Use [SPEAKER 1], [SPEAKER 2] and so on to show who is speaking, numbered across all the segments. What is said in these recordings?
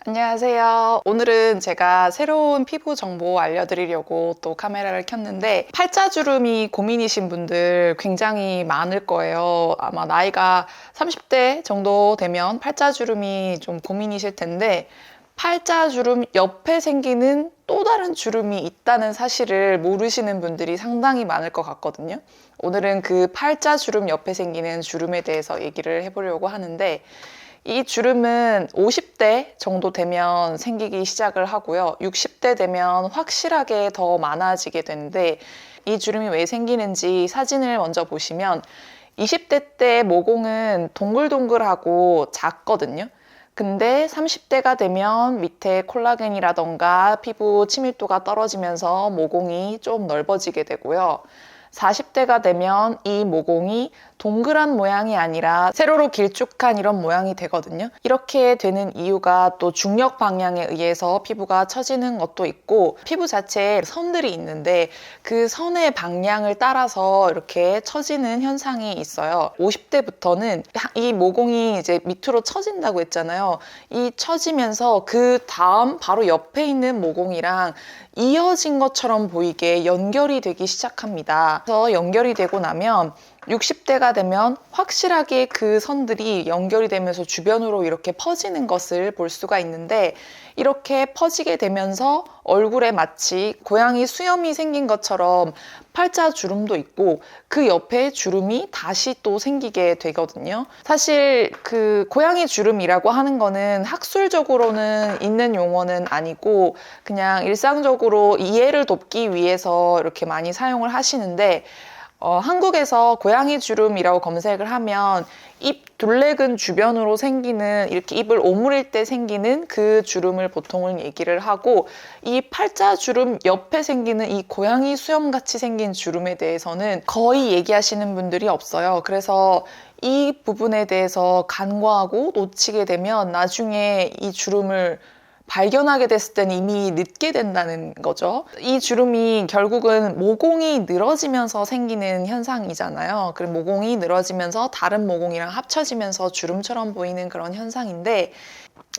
[SPEAKER 1] 안녕하세요. 오늘은 제가 새로운 피부 정보 알려드리려고 또 카메라를 켰는데 팔자주름이 고민이신 분들 굉장히 많을 거예요. 아마 나이가 30대 정도 되면 팔자주름이 좀 고민이실 텐데 팔자주름 옆에 생기는 또 다른 주름이 있다는 사실을 모르시는 분들이 상당히 많을 것 같거든요. 오늘은 그 팔자주름 옆에 생기는 주름에 대해서 얘기를 해보려고 하는데 이 주름은 50대 정도 되면 생기기 시작을 하고요. 60대 되면 확실하게 더 많아지게 되는데 이 주름이 왜 생기는지 사진을 먼저 보시면 20대 때 모공은 동글동글하고 작거든요. 근데 30대가 되면 밑에 콜라겐이라던가 피부 친밀도가 떨어지면서 모공이 좀 넓어지게 되고요. 40대가 되면 이 모공이 동그란 모양이 아니라 세로로 길쭉한 이런 모양이 되거든요. 이렇게 되는 이유가 또 중력 방향에 의해서 피부가 처지는 것도 있고 피부 자체에 선들이 있는데 그 선의 방향을 따라서 이렇게 처지는 현상이 있어요. 50대부터는 이 모공이 이제 밑으로 처진다고 했잖아요. 이 처지면서 그 다음 바로 옆에 있는 모공이랑 이어진 것처럼 보이게 연결이 되기 시작합니다. 그래서 연결이 되고 나면 60대가 되면 확실하게 그 선들이 연결이 되면서 주변으로 이렇게 퍼지는 것을 볼 수가 있는데 이렇게 퍼지게 되면서 얼굴에 마치 고양이 수염이 생긴 것처럼 팔자 주름도 있고 그 옆에 주름이 다시 또 생기게 되거든요. 사실 그 고양이 주름이라고 하는 거는 학술적으로는 있는 용어는 아니고 그냥 일상적으로 이해를 돕기 위해서 이렇게 많이 사용을 하시는데 한국에서 고양이 주름이라고 검색을 하면 입 둘레근 주변으로 생기는 이렇게 입을 오므릴 때 생기는 그 주름을 보통은 얘기를 하고 이 팔자 주름 옆에 생기는 이 고양이 수염 같이 생긴 주름에 대해서는 거의 얘기하시는 분들이 없어요. 그래서 이 부분에 대해서 간과하고 놓치게 되면 나중에 이 주름을 발견하게 됐을 때는 이미 늦게 된다는 거죠. 이 주름이 결국은 모공이 늘어지면서 생기는 현상이잖아요. 그리고 모공이 늘어지면서 다른 모공이랑 합쳐지면서 주름처럼 보이는 그런 현상인데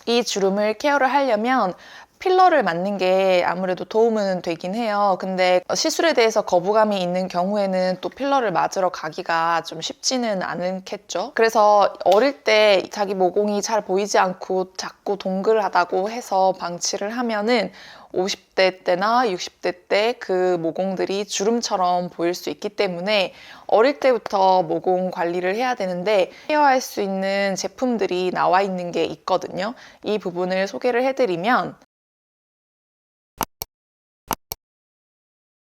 [SPEAKER 1] 이 주름을 케어를 하려면 필러를 맞는 게 아무래도 도움은 되긴 해요. 근데 시술에 대해서 거부감이 있는 경우에는 또 필러를 맞으러 가기가 좀 쉽지는 않겠죠. 그래서 어릴 때 자기 모공이 잘 보이지 않고 작고 동글하다고 해서 방치를 하면은 50대 때나 60대 때 그 모공들이 주름처럼 보일 수 있기 때문에 어릴 때부터 모공 관리를 해야 되는데 케어할 수 있는 제품들이 나와 있는 게 있거든요. 이 부분을 소개를 해드리면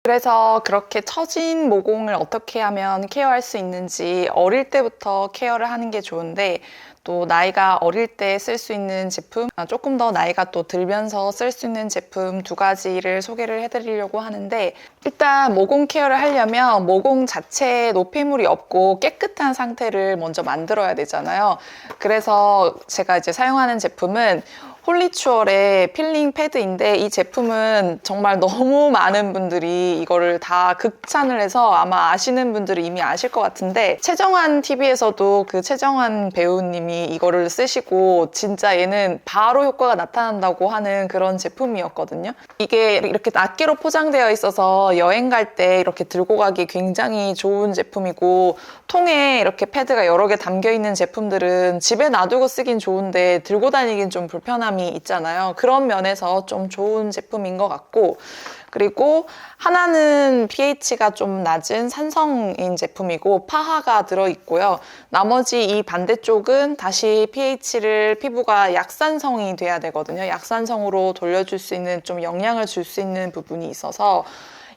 [SPEAKER 1] 그래서 그렇게 처진 모공을 어떻게 하면 케어할 수 있는지 어릴 때부터 케어를 하는 게 좋은데 또 나이가 어릴 때 쓸 수 있는 제품, 조금 더 나이가 또 들면서 쓸 수 있는 제품 두 가지를 소개를 해드리려고 하는데 일단 모공 케어를 하려면 모공 자체에 노폐물이 없고 깨끗한 상태를 먼저 만들어야 되잖아요. 그래서 제가 이제 사용하는 제품은 홀리추얼의 필링 패드인데 이 제품은 정말 너무 많은 분들이 이거를 다 극찬을 해서 아마 아시는 분들은 이미 아실 것 같은데 최정환 TV에서도 그 최정환 배우님이 이거를 쓰시고 진짜 얘는 바로 효과가 나타난다고 하는 그런 제품이었거든요. 이게 이렇게 낱개로 포장되어 있어서 여행 갈 때 이렇게 들고 가기 굉장히 좋은 제품이고 통에 이렇게 패드가 여러 개 담겨 있는 제품들은 집에 놔두고 쓰긴 좋은데 들고 다니긴 좀 불편함이 있잖아요. 그런 면에서 좀 좋은 제품인 것 같고 그리고 하나는 pH가 좀 낮은 산성인 제품이고 파하가 들어있고요. 나머지 이 반대쪽은 다시 pH를 피부가 약산성이 돼야 되거든요. 약산성으로 돌려줄 수 있는 좀 영향을 줄 수 있는 부분이 있어서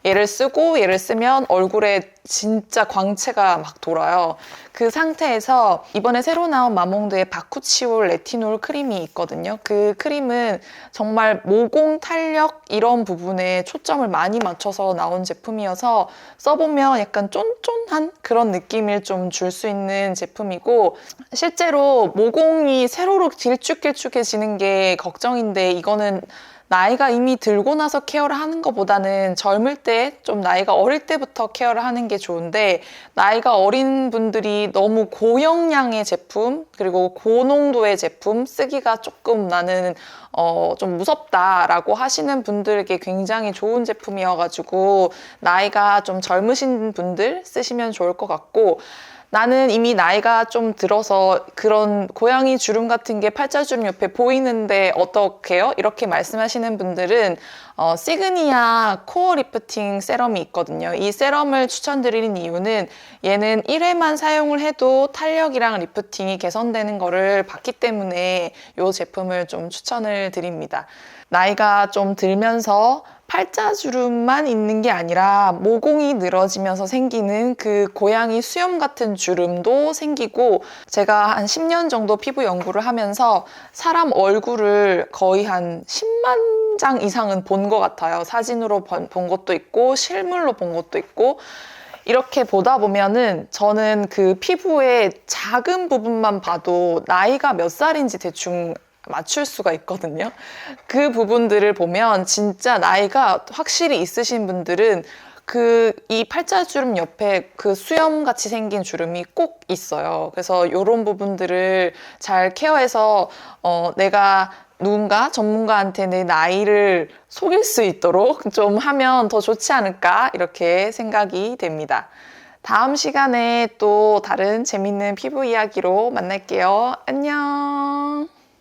[SPEAKER 1] 얘를 쓰고 얘를 쓰면 얼굴에 진짜 광채가 막 돌아요. 그 상태에서 이번에 새로 나온 마몽드의 바쿠치올 레티놀 크림이 있거든요. 그 크림은 정말 모공 탄력 이런 부분에 초점을 많이 맞춰서 나온 제품이어서 써보면 약간 쫀쫀한 그런 느낌을 좀 줄 수 있는 제품이고 실제로 모공이 세로로 길쭉길쭉해지는 게 걱정인데 이거는 나이가 이미 들고 나서 케어를 하는 것보다는 젊을 때, 좀 나이가 어릴 때부터 케어를 하는 게 좋은데, 나이가 어린 분들이 너무 고영양의 제품, 그리고 고농도의 제품 쓰기가 조금 나는 좀 무섭다라고 하시는 분들에게 굉장히 좋은 제품이어가지고, 나이가 좀 젊으신 분들 쓰시면 좋을 것 같고, 나는 이미 나이가 좀 들어서 그런 고양이 주름 같은 게 팔자주름 옆에 보이는데 어떡해요? 이렇게 말씀하시는 분들은 시그니아 코어 리프팅 세럼이 있거든요. 이 세럼을 추천드리는 이유는 얘는 1회만 사용을 해도 탄력이랑 리프팅이 개선되는 거를 봤기 때문에 이 제품을 좀 추천을 드립니다. 나이가 좀 들면서 팔자주름만 있는 게 아니라 모공이 늘어지면서 생기는 그 고양이 수염 같은 주름도 생기고, 제가 한 10년 정도 피부 연구를 하면서 사람 얼굴을 거의 한 10만 장 이상은 본 것 같아요. 사진으로 본 것도 있고 실물로 본 것도 있고. 이렇게 보다 보면은 저는 그 피부의 작은 부분만 봐도 나이가 몇 살인지 대충 맞출 수가 있거든요. 그 부분들을 보면 진짜 나이가 확실히 있으신 분들은 이 팔자주름 옆에 그 수염 같이 생긴 주름이 꼭 있어요. 그래서 이런 부분들을 잘 케어해서 내가 누군가 전문가한테 내 나이를 속일 수 있도록 좀 하면 더 좋지 않을까, 이렇게 생각이 됩니다. 다음 시간에 또 다른 재밌는 피부 이야기로 만날게요. 안녕.